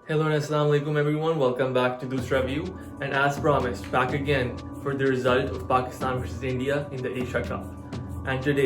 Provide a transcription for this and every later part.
Hello and Assalamu alaikum everyone, welcome back to Dusra View, and as promised, back again for the result of Pakistan versus India in the Asia Cup. And today,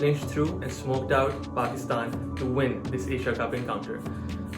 clinched through and smoked out Pakistan to win this Asia Cup encounter.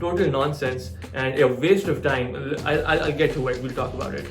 Total nonsense and a waste of time. I'll get to it, we'll talk about it.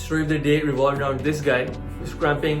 story of the day revolved around this guy who's cramping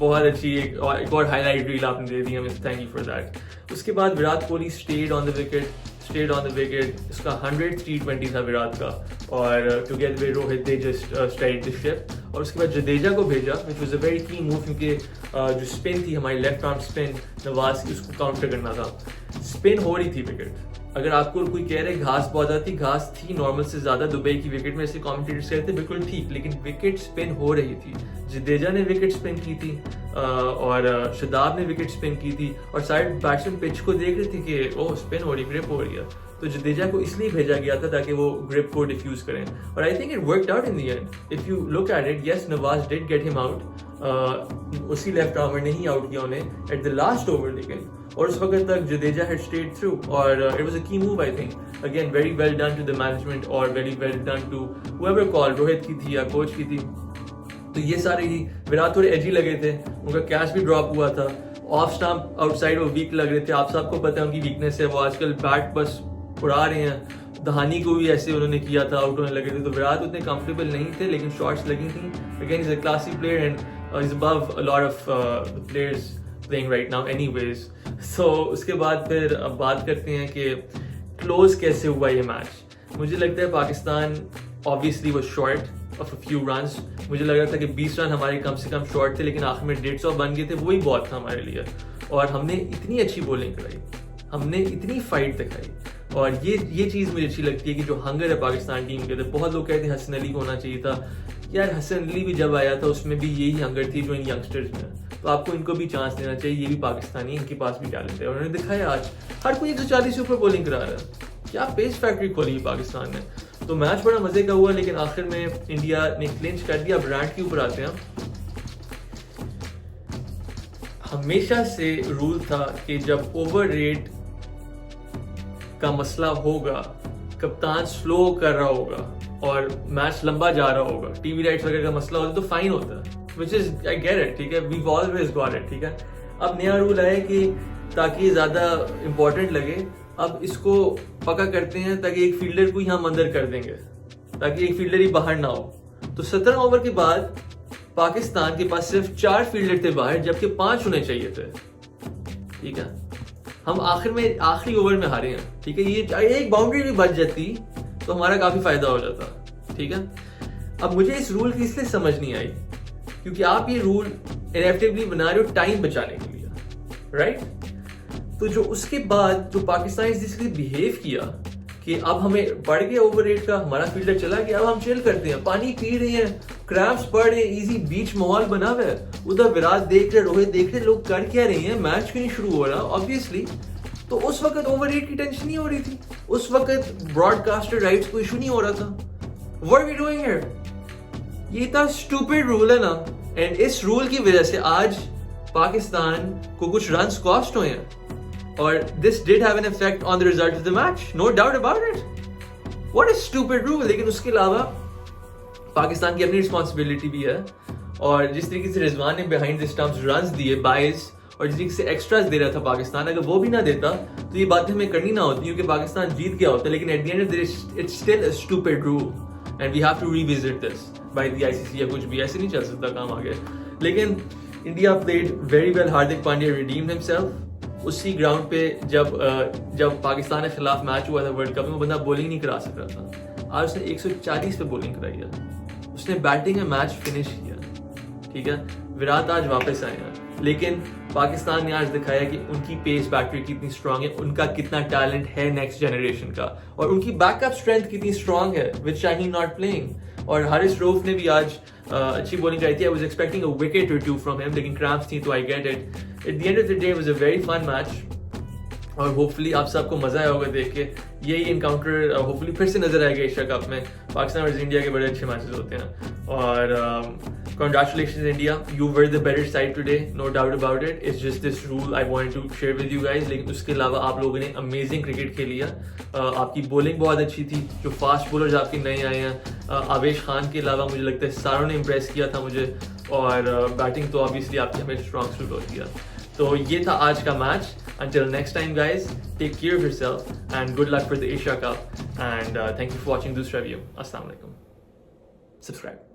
بہت اچھی ایک اور high light rail آپ نے دے دی ہمیں, thank you for that. اس کے بعد Virat Kohli stayed on the wicket, اس کا 100th T20 تھا وراٹ کا, اور together with Rohit they just steadied the ship. اور اس کے بعد جڈیجا کو بھیجا which was a very key move, کیونکہ جو اسپن تھی ہماری لیفٹ آرم اسپن نواز کی, اس کو کاؤنٹر کرنا تھا. اسپن ہو رہی تھی وکٹ, اگر آپ کو کوئی کہہ رہے گھاس بہت آتی, گھاس تھی نارمل سے زیادہ دبئی کی وکٹ میں, ایسے کامنٹیٹرز کہتے بالکل ٹھیک, لیکن وکٹ اسپن ہو رہی تھی. جڈیجا نے وکٹ اسپن کی تھی اور شاداب نے وکٹ اسپن کی تھی, اور سارے بیٹسمین پچ کو دیکھ رہے تھے کہ او اسپن ہو رہی, گرپ ہو رہی ہے. تو جڈیجا کو اس لیے بھیجا گیا تھا تاکہ وہ گرپ کو ڈیفیوز کریں, اور I think it worked out in the end. If you look at it, yes Nawaz did get him out, اسی لیفٹ آرمر نے ہی آؤٹ کیا انہیں ایٹ دا لاسٹ اوور, لیکن اور اس وقت تک جڈیجا ہیڈ اسٹیڈ تھرو, اور it was a key move I think. Again very well done to the management, اور very well done to whoever کال, روہت کی تھی یا کوچ کی تھی. تو یہ سارے ہی وراٹ تھوڑے ایجی لگے تھے, ان کا کیچ بھی ڈراپ ہوا تھا, آف اسٹمپ آؤٹ سائڈ وہ ویک لگ رہے تھے. آپ سب کو پتا ہے ان کی ویکنیس ہے, وہ آج کل بیٹ بس اڑا رہے ہیں. دہانی کو بھی ایسے انہوں نے کیا تھا, آؤٹ ہونے لگے تھے. تو وراٹ اتنے کمفرٹیبل نہیں تھے, لیکن شاٹس لگی تھیں. Again is a classy player and is above a lot of the players playing right now anyways. So اس کے بعد پھر اب بات کرتے ہیں کہ کلوز کیسے ہوا یہ میچ. مجھے لگتا ہے Pakistan obviously was short of a few runs. مجھے لگ رہا تھا کہ 20 رن ہمارے کم سے کم شارٹ تھے, لیکن آخر میں 150 بن گئے تھے, وہی بہت تھا ہمارے لیے. اور ہم نے اتنی اچھی بولنگ کرائی, ہم نے اتنی فائٹ دکھائی, اور یہ چیز مجھے اچھی لگتی ہے کہ جو ہنگر ہے پاکستان ٹیم کے اندر. بہت لوگ کہتے ہیں حسن علی کو ہونا چاہیے تھا, یار حسن علی بھی جب آیا تھا اس میں بھی یہی ہنگر تھی جو ان ینگسٹرز میں, تو آپ کو ان کو بھی چانس دینا چاہیے. یہ بھی پاکستانی, ان کے پاس بھی ٹیلنٹ ہے, انہوں نے دکھایا. آج ہر کوئی 140 سے اوپر بولنگ کرا رہا ہے, کیا پیس فیکٹری کھولی ہے پاکستان نے. تو میچ بڑا مزے کا ہوا, لیکن آخر میں انڈیا نے کلنچ کر دیا. برانڈ کے اوپر آتے ہیں. ہمیشہ سے رول تھا کہ جب اوور ریٹ کا مسئلہ ہوگا, کپتان سلو کر رہا ہوگا اور میچ لمبا جا رہا ہوگا, ٹی وی رائٹس وغیرہ کا مسئلہ ہوتا ہے تو فائن ہوتا ہے, which is I get it, ٹھیک ہے, we've always got it, ٹھیک ہے. اب نیا رول آیا کہ تاکہ یہ زیادہ امپورٹنٹ لگے, اب اس کو پکا کرتے ہیں تاکہ ایک فیلڈر کو ہی ہم اندر کر دیں گے, تاکہ ایک فیلڈر ہی باہر نہ ہو. تو 17 اوور کے بعد پاکستان کے پاس صرف 4 فیلڈر تھے باہر, جبکہ 5 ہونے چاہیے تھے, ٹھیک ہے. ہم آخر میں آخری اوور میں ہارے ہیں, ٹھیک ہے. یہ ایک باؤنڈری بھی بچ جاتی تو ہمارا کافی فائدہ ہو جاتا, ٹھیک ہے. اب مجھے اس رول کی اس لیے سمجھ نہیں آئی کیونکہ آپ یہ رول انیویٹیبلی بنا رہے ہو ٹائم بچانے کے لیے, رائٹ. تو جو اس کے بعد جو پاکستان جس کے بہیو کیا کہ اب ہمیں بڑھ گیا اوور ریٹ کا, ہمارا فیلڈر چلا گیا, اب ہم چل کرتے ہیں, پانی پی رہے ہیں, کریمپس پڑ رہے ہیں, ایزی بیچ ماحول بنا ہوا ہے, ادھر وراٹ دیکھ رہے, روہت دیکھ رہے, لوگ کر کیا رہے ہیں, میچ کیوں نہیں شروع ہو رہا obviously. تو اس وقت اوور ریٹ کی ٹینشن نہیں ہو رہی تھی, اس وقت براڈ کاسٹر رائٹس کو ایشو نہیں ہو رہا تھا. What are we doing here? یہ اتنا اسٹوپڈ رول ہے نا, اینڈ اس رول کی وجہ سے آج پاکستان کو کچھ رنس کاسٹ ہوئے ہیں, اور this did have an effect on the result of the match, no doubt about it. What a stupid rule. لیکن اس کے علاوہ پاکستان کی اپنی رسپانسبلٹی بھی ہے, اور جس طریقے سے رضوان نے بیہائنڈ دی اسٹمپس رنز دیے 22, اور جس طریقے سے ایکسٹراز دے رہا تھا پاکستان, اگر وہ بھی نہ دیتا تو یہ باتیں ہمیں کرنی نہ ہوتی کیونکہ پاکستان جیت گیا ہوتا. لیکن at the end it's still a stupid rule and we have to revisit this by the ICC یا کچھ بھی, ایسے نہیں چل سکتا کام آگے. لیکن India played very well. Hardik Pandya redeemed himself. اسی گراؤنڈ پہ جب پاکستان کے خلاف میچ ہوا تھا ورلڈ کپ میں, وہ بندہ بولنگ نہیں کرا سک رہا تھا, آج اس نے 140 پہ بولنگ کرائی ہے, اس نے بیٹنگ میں میچ فنش کیا, ٹھیک ہے. وراٹ آج واپس آئے ہیں, لیکن پاکستان نے آج دکھایا کہ ان کی پیس بیٹری کتنی اسٹرانگ ہے, ان کا کتنا ٹیلنٹ ہے نیکسٹ جنریشن کا, اور ان کی بیک اپ اسٹرینتھ کتنی اسٹرانگ ہے وتھ شاہین ناٹ پلئنگ. اور حارث روف نے بھی آج اچھی بولنگ کرائی تھی. I was expecting a wicket or 2 from him, لیکن کریمپس تھی تو I get it. At the end of the day was a very fun match, اور ہوپفلی آپ سب کو مزہ آیا ہوگا دیکھ کے. یہی انکاؤنٹر ہوپفلی پھر سے نظر آئے گا ایشیا کپ میں. پاکستان ورسز انڈیا کے بڑے اچھے میچز ہوتے ہیں, اور congratulations India, you were the better side today, no doubt about it. It's just this rule I wanted to share with you guys. لیکن اس کے علاوہ آپ لوگوں نے امیزنگ کرکٹ کھیلی ہے. آپ کی بولنگ بہت اچھی تھی, جو فاسٹ بولرز آپ کے نئے آئے ہیں, آویش خان کے علاوہ مجھے لگتا ہے ساروں نے امپریس کیا تھا مجھے, اور بیٹنگ تو obviously آپ کی ہمیشہ اسٹرانگ سوٹ ہوتی ہے. تو یہ تھا آج کا match. Until next time guys, take care of yourself and good luck for the Asia Cup, and thank you for watching this review. Assalamu alaikum. Subscribe.